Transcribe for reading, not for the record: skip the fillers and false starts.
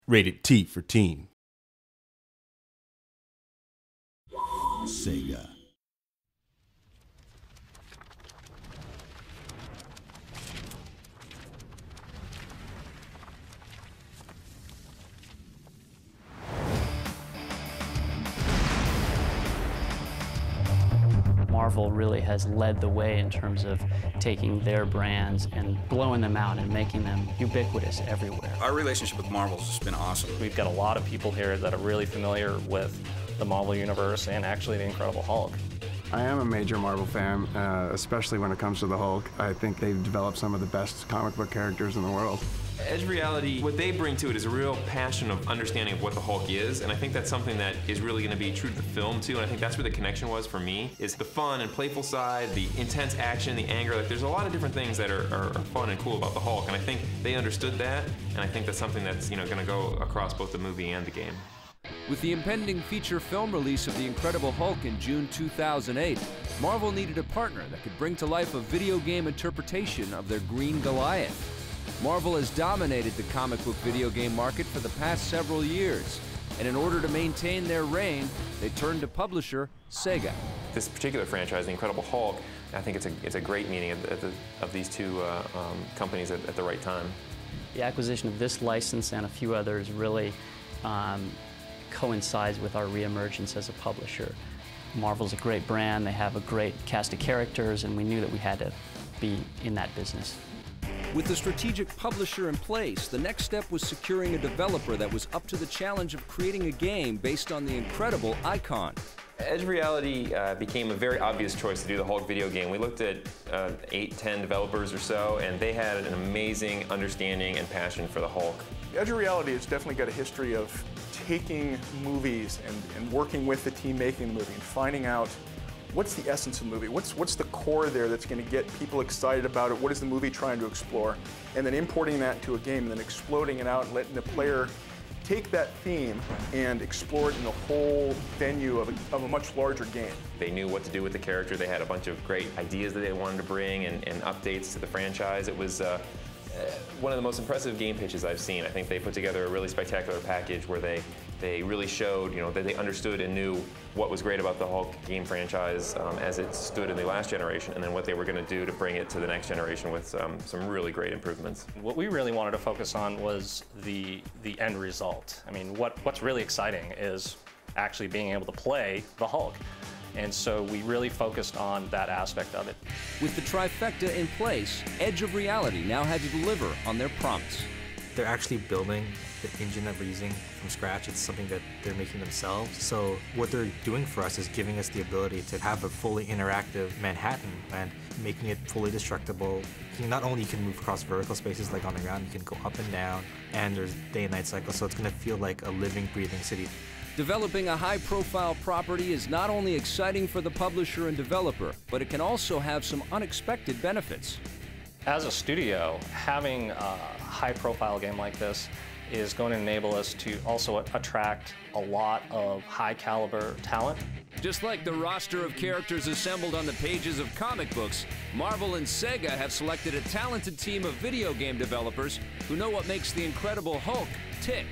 Rated T for teen. Sega. Marvel really has led the way in terms of taking their brands and blowing them out and making them ubiquitous everywhere. Our relationship with Marvel has just been awesome. We've got a lot of people here that are really familiar with the Marvel Universe and actually the Incredible Hulk. I am a major Marvel fan, especially when it comes to the Hulk. I think they've developed some of the best comic book characters in the world. Edge Reality, what they bring to it is a real passion of understanding of what the Hulk is, and I think that's something that is really going to be true to the film too, and I think that's where the connection was for me, is the fun and playful side, the intense action, the anger. Like, there's a lot of different things that are fun and cool about the Hulk, and I think they understood that, and I think that's something that's, you know, going to go across both the movie and the game. With the impending feature film release of The Incredible Hulk in June 2008, Marvel needed a partner that could bring to life a video game interpretation of their Green Goliath. Marvel has dominated the comic book video game market for the past several years, and in order to maintain their reign, they turned to publisher Sega. This particular franchise, The Incredible Hulk, I think it's a great meeting of these two companies at the right time. The acquisition of this license and a few others really coincides with our reemergence as a publisher. Marvel's a great brand, they have a great cast of characters, and we knew that we had to be in that business. With the strategic publisher in place, the next step was securing a developer that was up to the challenge of creating a game based on the incredible icon. Edge Reality became a very obvious choice to do the Hulk video game. We looked at 8, 10 developers or so, and they had an amazing understanding and passion for the Hulk. Edge Reality has definitely got a history of taking movies and working with the team making the movie and finding out what's the essence of the movie, what's the core there that's going to get people excited about it, what is the movie trying to explore, and then importing that to a game and then exploding it out and letting the player take that theme and explore it in the whole venue of a much larger game. They knew what to do with the character. They had a bunch of great ideas that they wanted to bring and updates to the franchise. It was one of the most impressive game pitches I've seen. I think they put together a really spectacular package where they really showed, you know, that they understood and knew what was great about the Hulk game franchise as it stood in the last generation, and then what they were going to do to bring it to the next generation with some really great improvements. What we really wanted to focus on was the end result. I mean, what's really exciting is actually being able to play the Hulk. And so we really focused on that aspect of it. With the trifecta in place, Edge of Reality now had to deliver on their promise. They're actually building the engine that we're using from scratch. It's something that they're making themselves. So what they're doing for us is giving us the ability to have a fully interactive Manhattan and making it fully destructible. Not only you can move across vertical spaces like on the ground, you can go up and down, and there's day and night cycles, so it's going to feel like a living, breathing city. Developing a high-profile property is not only exciting for the publisher and developer, but it can also have some unexpected benefits. As a studio, having a high-profile game like this is going to enable us to also attract a lot of high-caliber talent. Just like the roster of characters assembled on the pages of comic books, Marvel and Sega have selected a talented team of video game developers who know what makes the Incredible Hulk tick.